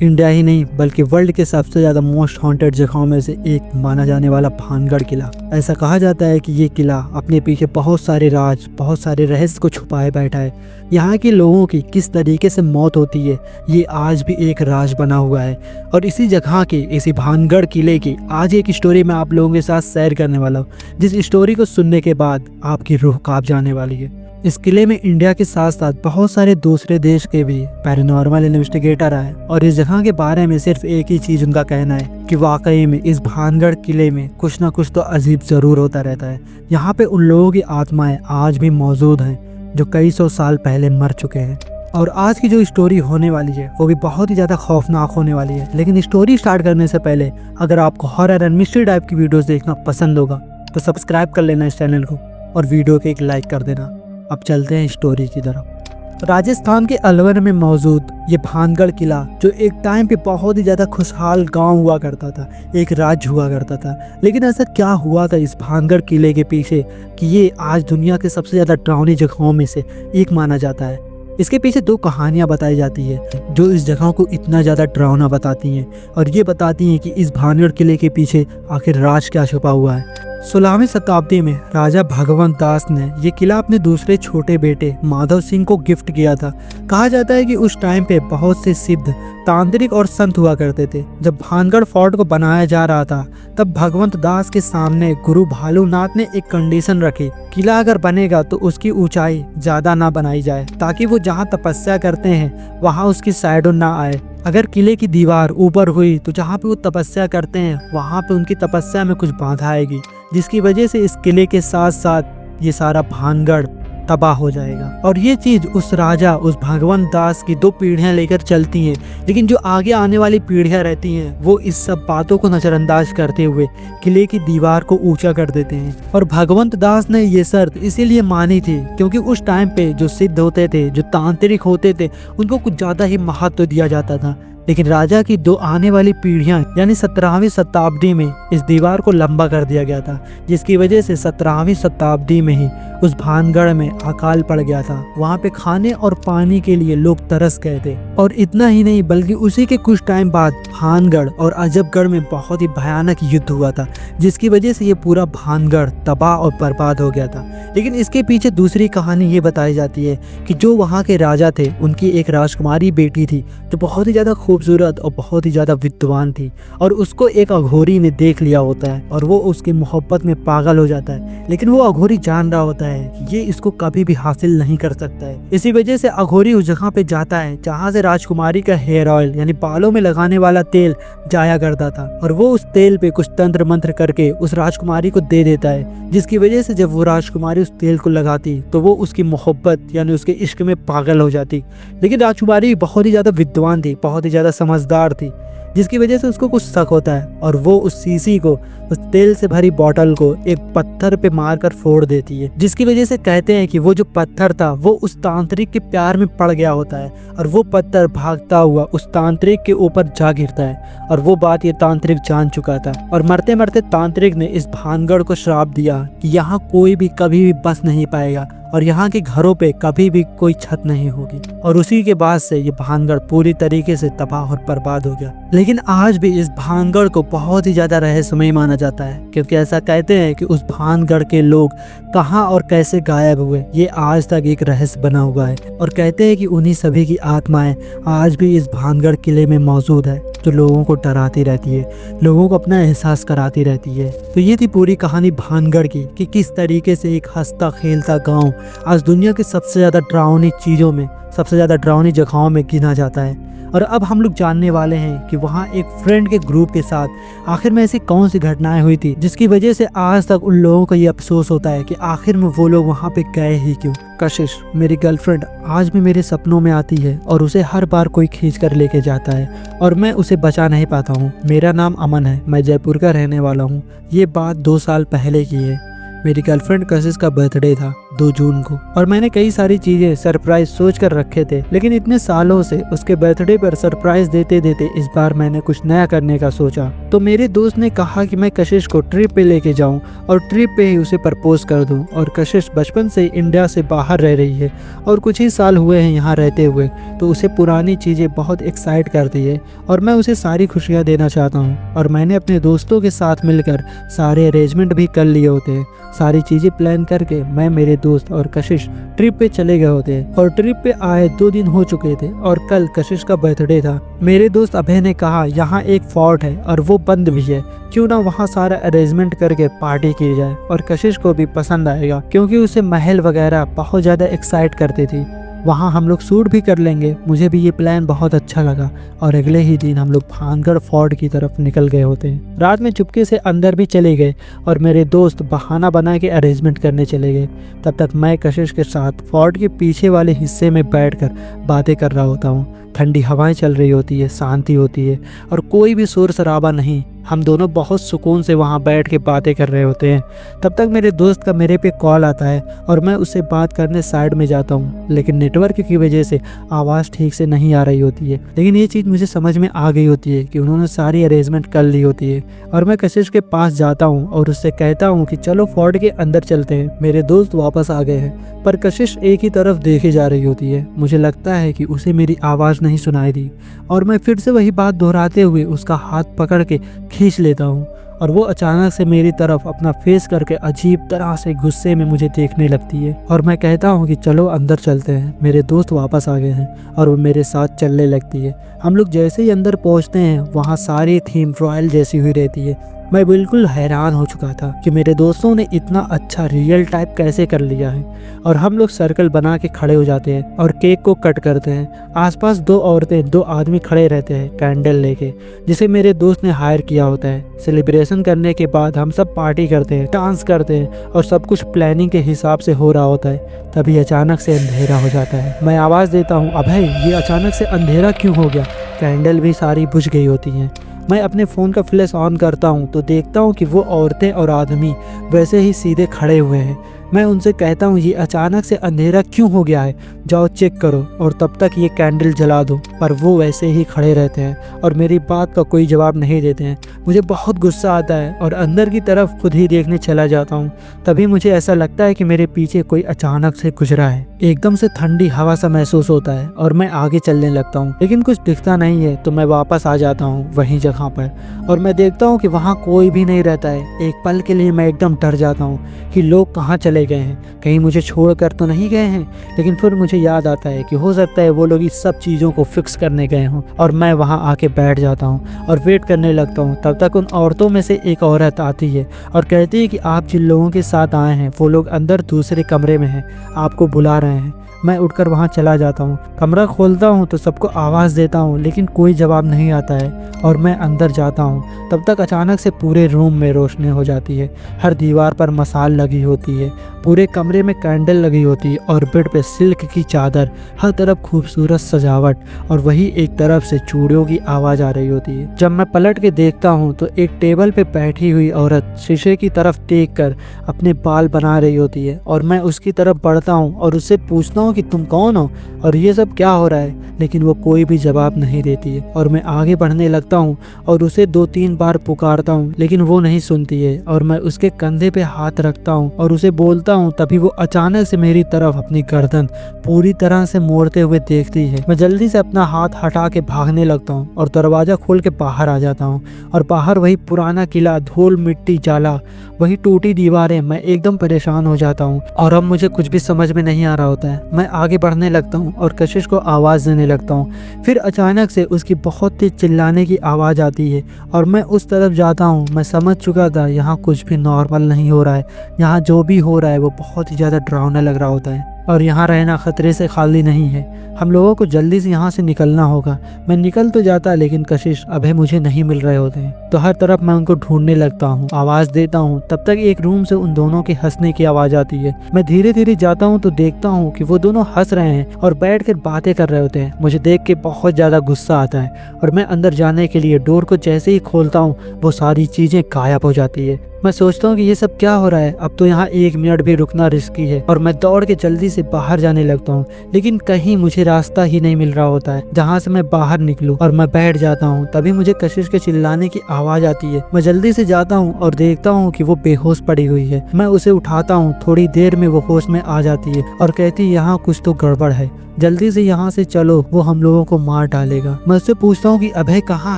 India ही नहीं बल्कि world के सबसे ज़्यादा मोस्ट हॉन्टेड जगहों में से एक माना जाने वाला भानगढ़ किला। ऐसा कहा जाता है कि ये किला अपने पीछे बहुत सारे राज, बहुत सारे रहस्य को छुपाए बैठा है। यहाँ के लोगों की किस तरीके से मौत होती है ये आज भी एक राज बना हुआ है। और इसी जगह के, इसी भानगढ़ किले की आज एक स्टोरी मैं आप लोगों के साथ शेयर करने वाला हूँ, जिस स्टोरी को सुनने के बाद आपकी रूह कांप जाने वाली है। इस किले में इंडिया के साथ साथ बहुत सारे दूसरे देश के भी पैरानॉर्मल इन्वेस्टिगेटर आए और इस जगह के बारे में सिर्फ एक ही चीज़ उनका कहना है कि वाकई में इस भानगढ़ किले में कुछ ना कुछ तो अजीब ज़रूर होता रहता है। यहाँ पे उन लोगों की आत्माएं आज भी मौजूद हैं जो कई सौ साल पहले मर चुके हैं। और आज की जो स्टोरी होने वाली है वो भी बहुत ही ज़्यादा खौफनाक होने वाली है। लेकिन स्टोरी स्टार्ट करने से पहले अगर आपको हॉरर एंड मिस्ट्री टाइप की वीडियोस देखना पसंद होगा तो सब्सक्राइब कर लेना इस चैनल को और वीडियो को एक लाइक कर देना। अब चलते हैं स्टोरी की तरफ। राजस्थान के अलवर में मौजूद ये भानगढ़ किला जो एक टाइम पे बहुत ही ज़्यादा खुशहाल गांव हुआ करता था, एक राज्य हुआ करता था। लेकिन ऐसा क्या हुआ था इस भानगढ़ किले के पीछे कि ये आज दुनिया के सबसे ज़्यादा डरावनी जगहों में से एक माना जाता है। इसके पीछे दो कहानियां बताई जाती है जो इस जगह को इतना ज़्यादा डरावना बताती हैं और ये बताती हैं कि इस भानगढ़ किले के पीछे आखिर राज क्या छुपा हुआ है। 16वीं शताब्दी में राजा भगवंत दास ने ये किला अपने दूसरे छोटे बेटे माधव सिंह को गिफ्ट किया था। कहा जाता है कि उस टाइम पे बहुत से सिद्ध, तांत्रिक और संत हुआ करते थे। जब भानगढ़ फोर्ट को बनाया जा रहा था तब भगवंत दास के सामने गुरु भालूनाथ ने एक कंडीशन रखी, किला अगर बनेगा तो उसकी ऊंचाई ज्यादा ना बनाई जाए ताकि वो जहाँ तपस्या करते हैं वहाँ उसकी साइडों ना आए। अगर किले की दीवार ऊपर हुई तो जहाँ पे वो तपस्या करते हैं वहाँ पे उनकी तपस्या में कुछ बाधा आएगी, जिसकी वजह से इस किले के साथ साथ ये सारा भानगढ़ तबाह हो जाएगा। और ये चीज़ उस राजा, उस भगवंत दास की 2 पीढ़ियाँ लेकर चलती हैं। लेकिन जो आगे आने वाली पीढ़ियाँ रहती हैं वो इस सब बातों को नज़रअंदाज करते हुए किले की दीवार को ऊंचा कर देते हैं। और भगवंत दास ने ये शर्त इसीलिए मानी थी क्योंकि उस टाइम पे जो सिद्ध होते थे, जो तांत्रिक होते थे, उनको कुछ ज़्यादा ही महत्व दिया जाता था। लेकिन राजा की 2 आने वाली पीढ़ियां यानी 17वीं शताब्दी में इस दीवार को लंबा कर दिया गया था, जिसकी वजह से 17वीं शताब्दी में ही उस भानगढ़ में अकाल पड़ गया था। वहां पे खाने और पानी के लिए लोग तरस गए थे। और इतना ही नहीं बल्कि उसी के कुछ टाइम बाद भानगढ़ और अजबगढ़ में बहुत ही भयानक युद्ध हुआ था, जिसकी वजह से ये पूरा भानगढ़ तबाह और बर्बाद हो गया था। लेकिन इसके पीछे दूसरी कहानी ये बताई जाती है कि जो वहाँ के राजा थे उनकी एक राजकुमारी बेटी थी जो बहुत ही ज़्यादा खूबसूरत और बहुत ही ज़्यादा विद्वान थी और उसको एक अघोरी ने देख लिया होता है और वो उसकी मोहब्बत में पागल हो जाता है। लेकिन वो अघोरी जान रहा होता है कि ये इसको कभी भी हासिल नहीं कर सकता है। इसी वजह से अघोरी उस जगह पे जाता है जहाँ से राजकुमारी का हेयर ऑयल यानी बालों में लगाने वाला तेल जाया करता था और वो उस तेल पे कुछ तंत्र मंत्र करके उस राजकुमारी को दे देता है, जिसकी वजह से जब वो राजकुमारी उस तेल को लगाती तो वो उसकी मोहब्बत यानी उसके इश्क में पागल हो जाती। लेकिन राजकुमारी बहुत ही ज़्यादा विद्वान थी, बहुत ही ज़्यादा समझदार थी, जिसकी वजह से उसको कुछ शक होता है और वो उस शीशी को, उस तेल से भरी बोतल को एक पत्थर पे मारकर फोड़ देती है, जिसकी वजह से कहते हैं कि वो जो पत्थर था वो उस तांत्रिक के प्यार में पड़ गया होता है और वो पत्थर भागता हुआ उस तांत्रिक के ऊपर जा गिरता है। और वो बात ये तांत्रिक जान चुका था और मरते मरते तांत्रिक ने इस भानगढ़ को श्राप दिया कि यहाँ कोई भी कभी भी बस नहीं पाएगा और यहाँ के घरों पे कभी भी कोई छत नहीं होगी। और उसी के बाद से ये भानगढ़ पूरी तरीके से तबाह और बर्बाद हो गया। लेकिन आज भी इस भानगढ़ को बहुत ही ज्यादा रहस्यमय माना जाता है क्योंकि ऐसा कहते हैं कि उस भानगढ़ के लोग कहाँ और कैसे गायब हुए ये आज तक एक रहस्य बना हुआ है। और कहते हैं कि उन्हीं सभी की आत्माएं आज भी इस भानगढ़ किले में मौजूद है जो लोगों को डराती रहती है, लोगों को अपना एहसास कराती रहती है। तो ये थी पूरी कहानी भानगढ़ की कि किस तरीके से एक हंसता खेलता गांव आज दुनिया की सबसे ज़्यादा डरावनी चीज़ों में, सबसे ज़्यादा डरावनी जगहों में गिना जाता है। और अब हम लोग जानने वाले हैं कि वहाँ एक फ्रेंड के ग्रुप के साथ आखिर में ऐसी कौन सी घटनाएं हुई थी जिसकी वजह से आज तक उन लोगों को ये अफसोस होता है कि आखिर में वो लोग वहाँ पे गए ही क्यों। कशिश मेरी गर्लफ्रेंड आज भी मेरे सपनों में आती है और उसे हर बार कोई खींच कर लेके जाता है और मैं उसे बचा नहीं पाता हूँ। मेरा नाम अमन है, मैं जयपुर का रहने वाला हूँ। ये बात 2 साल पहले की है। मेरी गर्लफ्रेंड कशिश का बर्थडे था। 2 जून को, और मैंने कई सारी चीजें सरप्राइज सोच कर रखे थे, लेकिन इतने सालों से उसके बर्थडे पर सरप्राइज देते देते इस बार मैंने कुछ नया करने का सोचा। तो मेरे दोस्त ने कहा कि मैं कशिश को ट्रिप पे लेके जाऊं और ट्रिप पे ही उसे प्रपोज कर दूं। और कशिश बचपन से इंडिया से बाहर रह रही है और कुछ ही साल हुए हैं यहाँ रहते हुए, तो उसे पुरानी चीज़ें बहुत एक्साइट करती है और मैं उसे सारी खुशियाँ देना चाहता हूँ। और मैंने अपने दोस्तों के साथ मिलकर सारे अरेंजमेंट भी कर लिए होते हैं। सारी चीज़ें प्लान करके मैं, मेरे दोस्त और कशिश ट्रिप पे चले गए होते हैं। और ट्रिप पे आए 2 दिन हो चुके थे और कल कशिश का बर्थडे था। मेरे दोस्त अभय ने कहा यहाँ एक फोर्ट है और वो बंद भी है, क्यों ना वहाँ सारा अरेंजमेंट करके पार्टी की जाए। और कशिश को भी पसंद आएगा क्योंकि उसे महल वगैरह बहुत ज़्यादा एक्साइट करती थी। वहाँ हम लोग शूट भी कर लेंगे। मुझे भी ये प्लान बहुत अच्छा लगा और अगले ही दिन हम लोग भानगढ़ फोर्ट की तरफ निकल गए होते हैं। रात में चुपके से अंदर भी चले गए और मेरे दोस्त बहाना बना के अरेंजमेंट करने चले गए। तब तक मैं कशिश के साथ फोर्ट के पीछे वाले हिस्से में बैठकर बातें कर रहा होता हूँ। ठंडी हवाएं चल रही होती है, शांति होती है और कोई भी शोर शराबा नहीं। हम दोनों बहुत सुकून से वहाँ बैठ के बातें कर रहे होते हैं। तब तक मेरे दोस्त का मेरे पे कॉल आता है और मैं उससे बात करने साइड में जाता हूँ, लेकिन नेटवर्क की वजह से आवाज़ ठीक से नहीं आ रही होती है। लेकिन ये चीज़ मुझे समझ में आ गई होती है कि उन्होंने सारी अरेंजमेंट कर ली होती है। और मैं कशिश के पास जाता हूँ और उससे कहता हूँ कि चलो फोर्ट के अंदर चलते हैं। मेरे दोस्त वापस आ गए हैं, पर कशिश एक ही तरफ देखे जा रही होती है। मुझे लगता है कि उसे मेरी आवाज़ नहीं सुनाई दी और मैं फिर से वही बात दोहराते हुए उसका हाथ पकड़ के खींच लेता हूँ और वो अचानक से मेरी तरफ अपना फेस करके अजीब तरह से गुस्से में मुझे देखने लगती है। और मैं कहता हूँ कि चलो अंदर चलते हैं। मेरे दोस्त वापस आ गए हैं और वो मेरे साथ चलने लगती है। हम लोग जैसे ही अंदर पहुँचते हैं वहाँ सारी थीम रॉयल जैसी हुई रहती है। मैं बिल्कुल हैरान हो चुका था कि मेरे दोस्तों ने इतना अच्छा रियल टाइप कैसे कर लिया है। और हम लोग सर्कल बना के खड़े हो जाते हैं और केक को कट करते हैं। आसपास 2 औरतें 2 आदमी खड़े रहते हैं कैंडल लेके, जिसे मेरे दोस्त ने हायर किया होता है। सेलिब्रेशन करने के बाद हम सब पार्टी करते हैं, डांस करते हैं और सब कुछ प्लानिंग के हिसाब से हो रहा होता है। तभी अचानक से अंधेरा हो जाता है। मैं आवाज़ देता हूँ, अभय ये अचानक से अंधेरा क्यों हो गया? कैंडल भी सारी बुझ गई होती हैं। मैं अपने फ़ोन का फ्लैश ऑन करता हूँ तो देखता हूँ कि वो औरतें और आदमी वैसे ही सीधे खड़े हुए हैं। मैं उनसे कहता हूँ ये अचानक से अंधेरा क्यों हो गया है, जाओ चेक करो और तब तक ये कैंडल जला दो। पर वो वैसे ही खड़े रहते हैं और मेरी बात का कोई जवाब नहीं देते हैं। मुझे बहुत गुस्सा आता है और अंदर की तरफ खुद ही देखने चला जाता हूँ। तभी मुझे ऐसा लगता है कि मेरे पीछे कोई अचानक से गुजरा है। एकदम से ठंडी हवा सा महसूस होता है और मैं आगे चलने लगता हूँ, लेकिन कुछ दिखता नहीं है। तो मैं वापस आ जाता हूँ वहीं जगह पर और मैं देखता हूँ कि वहाँ कोई भी नहीं रहता है। एक पल के लिए मैं एकदम डर जाता हूँ कि लोग कहाँ चले गए हैं, कहीं मुझे छोड़कर तो नहीं गए हैं। लेकिन फिर मुझे याद आता है कि हो सकता है वो लोग इस सब चीज़ों को फिक्स करने गए हों। और मैं वहाँ आके बैठ जाता हूँ और वेट करने लगता हूँ। तब तक उन औरतों में से एक औरत आती है और कहती है कि आप जिन लोगों के साथ आए हैं वो लोग अंदर दूसरे कमरे में हैं, आपको बुला रहे हैं। मैं उठकर वहाँ चला जाता हूँ। कमरा खोलता हूँ तो सबको आवाज़ देता हूँ, लेकिन कोई जवाब नहीं आता है और मैं अंदर जाता हूँ। तब तक अचानक से पूरे रूम में रोशनी हो जाती है। हर दीवार पर मसाल लगी होती है, पूरे कमरे में कैंडल लगी होती है और बेड पे सिल्क की चादर, हर तरफ खूबसूरत सजावट और वही एक तरफ से चूड़ियों की आवाज़ आ रही होती है। जब मैं पलट के देखता हूँ तो एक टेबल पे बैठी हुई औरत शीशे की तरफ देख कर अपने बाल बना रही होती है और मैं उसकी तरफ बढ़ता हूँ और उससे पूछता हूँ कि तुम कौन हो और ये सब क्या हो रहा है। लेकिन वो कोई भी जवाब नहीं देती है और मैं आगे बढ़ने लगता हूँ और उसे 2-3 बार पुकारता हूँ, लेकिन वो नहीं सुनती है। और मैं उसके कंधे पे हाथ रखता हूँ और उसे बोलता हूँ। तभी वो अचानक से मेरी तरफ अपनी गर्दन पूरी तरह से मोड़ते हुए देखती है। मैं जल्दी से अपना हाथ हटा के भागने लगता हूँ और दरवाजा खोल के बाहर आ जाता हूँ। और बाहर वही पुराना किला, धूल मिट्टी जाला, वही टूटी दीवारें। मैं एकदम परेशान हो जाता हूँ और अब मुझे कुछ भी समझ में नहीं आ रहा होता है। मैं आगे बढ़ने लगता हूँ और कशिश को आवाज़ देने लगता हूँ। फिर अचानक से उसकी बहुत तेज चिल्लाने की आवाज़ आती है और मैं उस तरफ जाता हूँ। मैं समझ चुका था यहाँ कुछ भी नॉर्मल नहीं हो रहा है। यहाँ जो भी हो रहा है वो बहुत ही ज़्यादा डरावना लग रहा होता है और यहाँ रहना खतरे से खाली नहीं है। हम लोगों को जल्दी से यहाँ से निकलना होगा। मैं निकल तो जाता, लेकिन कशिश अभय मुझे नहीं मिल रहे होते हैं। तो हर तरफ मैं उनको ढूंढने लगता हूँ, आवाज़ देता हूँ। तब तक एक रूम से उन दोनों के हंसने की आवाज़ आती है। मैं धीरे धीरे जाता हूँ तो देखता हूँ कि वो दोनों हंस रहे हैं और बैठ कर बातें कर रहे होते हैं। मुझे देख के बहुत ज़्यादा गुस्सा आता है और मैं अंदर जाने के लिए डोर को जैसे ही खोलता हूँ वो सारी चीज़ें गायब हो जाती है। मैं सोचता हूँ कि ये सब क्या हो रहा है, अब तो यहाँ 1 मिनट भी रुकना रिस्की है और मैं दौड़ के जल्दी से बाहर जाने लगता हूँ, लेकिन कहीं मुझे रास्ता ही नहीं मिल रहा होता है जहाँ से मैं बाहर निकलूं और मैं बैठ जाता हूँ। तभी मुझे कशिश के चिल्लाने की आवाज आती है। मैं जल्दी से जाता हूँ और देखता हूँ कि वो बेहोश पड़ी हुई है। मैं उसे उठाता हूँ, थोड़ी देर में वो होश में आ जाती है और कहती है यहाँ कुछ तो गड़बड़ है, जल्दी से यहाँ से चलो, वो हम लोगों को मार डालेगा। मैं उससे पूछता हूँ कि अभय कहाँ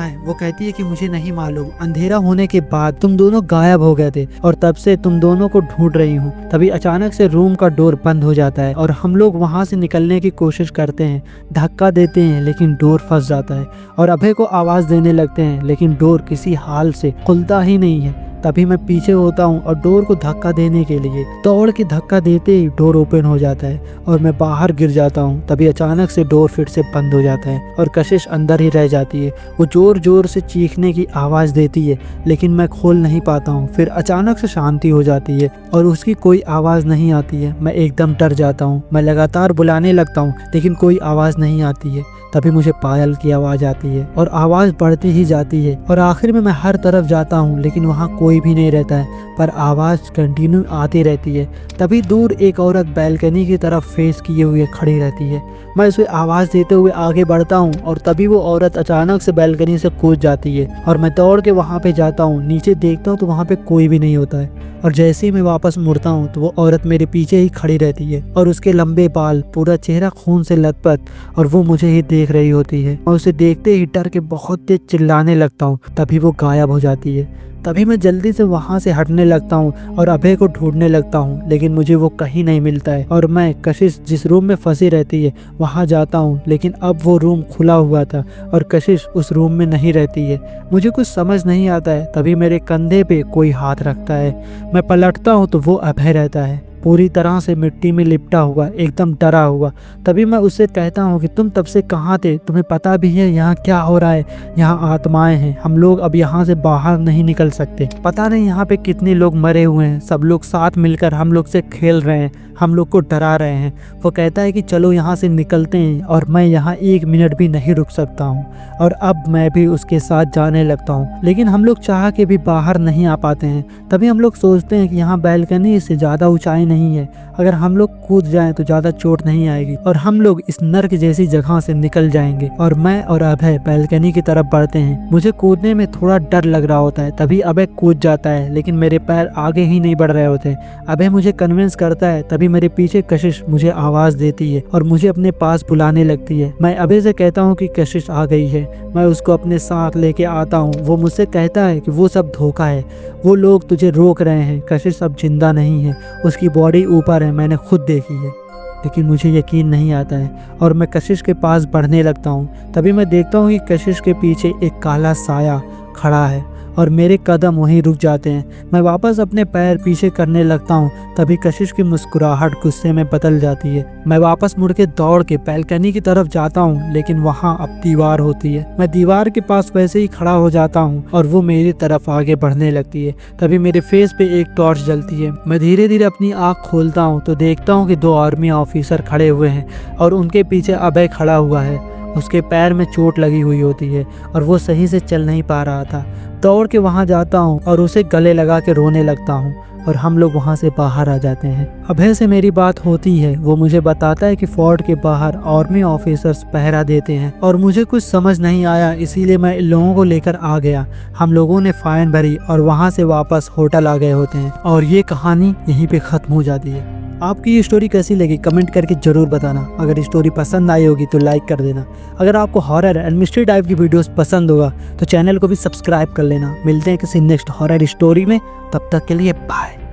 है। वो कहती है कि मुझे नहीं मालूम, अंधेरा होने के बाद तुम दोनों गायब हो गए थे और तब से तुम दोनों को ढूंढ रही हूँ। तभी अचानक से रूम का डोर बंद हो जाता है और हम लोग वहाँ से निकलने की कोशिश करते हैं, धक्का देते हैं लेकिन डोर फंस जाता है और अभय को आवाज देने लगते हैं, लेकिन डोर किसी हाल से खुलता ही नहीं है। तभी मैं पीछे होता हूँ और डोर को धक्का देने के लिए दौड़ के धक्का देते ही डोर ओपन हो जाता है और मैं बाहर गिर जाता हूँ। तभी अचानक से डोर फिर से बंद हो जाता है और कशिश अंदर ही रह जाती है। वो जोर जोर से चीखने की आवाज़ देती है लेकिन मैं खोल नहीं पाता हूँ। फिर अचानक से शांति हो जाती है और उसकी कोई आवाज़ नहीं आती है। मैं एकदम डर जाता हूँ। मैं लगातार बुलाने लगता हूँ लेकिन कोई आवाज़ नहीं आती है। तभी मुझे पायल की आवाज़ आती है और आवाज़ बढ़ती ही जाती है और आखिर में मैं हर तरफ जाता हूँ लेकिन वहाँ कोई भी नहीं रहता है, पर आवाज़ कंटिन्यू आती रहती है। तभी दूर एक औरत बैल्कनी की तरफ फेस किए हुए खड़ी रहती है। मैं उसे आवाज़ देते हुए आगे बढ़ता हूँ और तभी वो औरत अचानक से बैल्कनी से कूद जाती है और मैं दौड़ के वहाँ पे जाता हूँ। नीचे देखता हूँ तो वहाँ पे कोई भी नहीं होता है और जैसे ही मैं वापस मुड़ता हूँ तो वो औरत मेरे पीछे ही खड़ी रहती है और उसके लंबे बाल, पूरा चेहरा खून से लथपथ, और वो मुझे ही देख रही होती है। और उसे देखते ही डर के बहुत तेज चिल्लाने लगता हूँ। तभी वो गायब हो जाती है। तभी मैं जल्दी से वहाँ से हटने लगता हूँ और अभय को ढूंढने लगता हूँ, लेकिन मुझे वो कहीं नहीं मिलता है और मैं कशिश जिस रूम में फंसी रहती है वहाँ जाता हूँ, लेकिन अब वो रूम खुला हुआ था और कशिश उस रूम में नहीं रहती है। मुझे कुछ समझ नहीं आता है। तभी मेरे कंधे पे कोई हाथ रखता है। मैं पलटता हूँ तो वो अभय रहता है, पूरी तरह से मिट्टी में लिपटा हुआ, एकदम डरा हुआ। तभी मैं उससे कहता हूँ कि तुम तब से कहाँ थे, तुम्हें पता भी है यहाँ क्या हो रहा है? यहाँ आत्माएं हैं, हम लोग अब यहाँ से बाहर नहीं निकल सकते। पता नहीं यहाँ पे कितने लोग मरे हुए हैं, सब लोग साथ मिलकर हम लोग से खेल रहे हैं, हम लोग को डरा रहे हैं। वो कहता है कि चलो यहाँ से निकलते हैं और मैं यहाँ 1 मिनट भी नहीं रुक सकता हूँ और अब मैं भी उसके साथ जाने लगता हूँ, लेकिन हम लोग चाह के भी बाहर नहीं आ पाते हैं। तभी हम लोग सोचते हैं कि यहाँ बैल्कनी से ज़्यादा ऊंचाई नहीं है, अगर हम लोग कूद जाएं तो ज़्यादा चोट नहीं आएगी और हम लोग इस नर्क जैसी जगह से निकल जाएंगे। और मैं और अभय बैल्कनी की तरफ बढ़ते हैं। मुझे कूदने में थोड़ा डर लग रहा होता है। तभी अभय कूद जाता है लेकिन मेरे पैर आगे ही नहीं बढ़ रहे होते। अभय मुझे कन्विंस करता है। तभी मेरे पीछे कशिश मुझे आवाज़ देती है और मुझे अपने पास बुलाने लगती है। मैं अभय से कहता हूँ कि कशिश आ गई है। मैं उसको अपने साथ लेके आता हूँ। वो मुझसे कहता है कि वो सब धोखा है, वो लोग तुझे रोक रहे हैं, कशिश अब जिंदा नहीं है, उसकी बॉडी ऊपर है, मैंने खुद देखी है। लेकिन मुझे यकीन नहीं आता है और मैं कशिश के पास बढ़ने लगता हूँ। तभी मैं देखता हूँ कि कशिश के पीछे एक काला साया खड़ा है और मेरे कदम वहीं रुक जाते हैं। मैं वापस अपने पैर पीछे करने लगता हूँ। तभी कशिश की मुस्कुराहट गुस्से में बदल जाती है। मैं वापस मुड़ के दौड़ के बैल्कनी की तरफ जाता हूँ, लेकिन वहाँ अब दीवार होती है। मैं दीवार के पास वैसे ही खड़ा हो जाता हूँ और वो मेरी तरफ आगे बढ़ने लगती है। तभी मेरे फेस पे एक टॉर्च जलती है। मैं धीरे धीरे अपनी आँख खोलता हूँ तो देखता हूँ कि 2 आर्मी ऑफिसर खड़े हुए हैं और उनके पीछे अभय खड़ा हुआ है। उसके पैर में चोट लगी हुई होती है और वो सही से चल नहीं पा रहा था। दौड़ के वहाँ जाता हूँ और उसे गले लगा के रोने लगता हूँ और हम लोग वहाँ से बाहर आ जाते हैं। अभय से मेरी बात होती है। वो मुझे बताता है कि फोर्ट के बाहर आर्मी ऑफिसर्स पहरा देते हैं और मुझे कुछ समझ नहीं आया, इसीलिए मैं इन लोगों को लेकर आ गया। हम लोगों ने फाइन भरी और वहाँ से वापस होटल आ गए होते हैं और ये कहानी यहीं पे ख़त्म हो जाती है। आपकी ये स्टोरी कैसी लगी कमेंट करके ज़रूर बताना। अगर स्टोरी पसंद आई होगी तो लाइक कर देना। अगर आपको हॉरर एंड मिस्ट्री टाइप की वीडियोस पसंद होगा तो चैनल को भी सब्सक्राइब कर लेना। मिलते हैं किसी नेक्स्ट हॉरर स्टोरी में, तब तक के लिए बाय।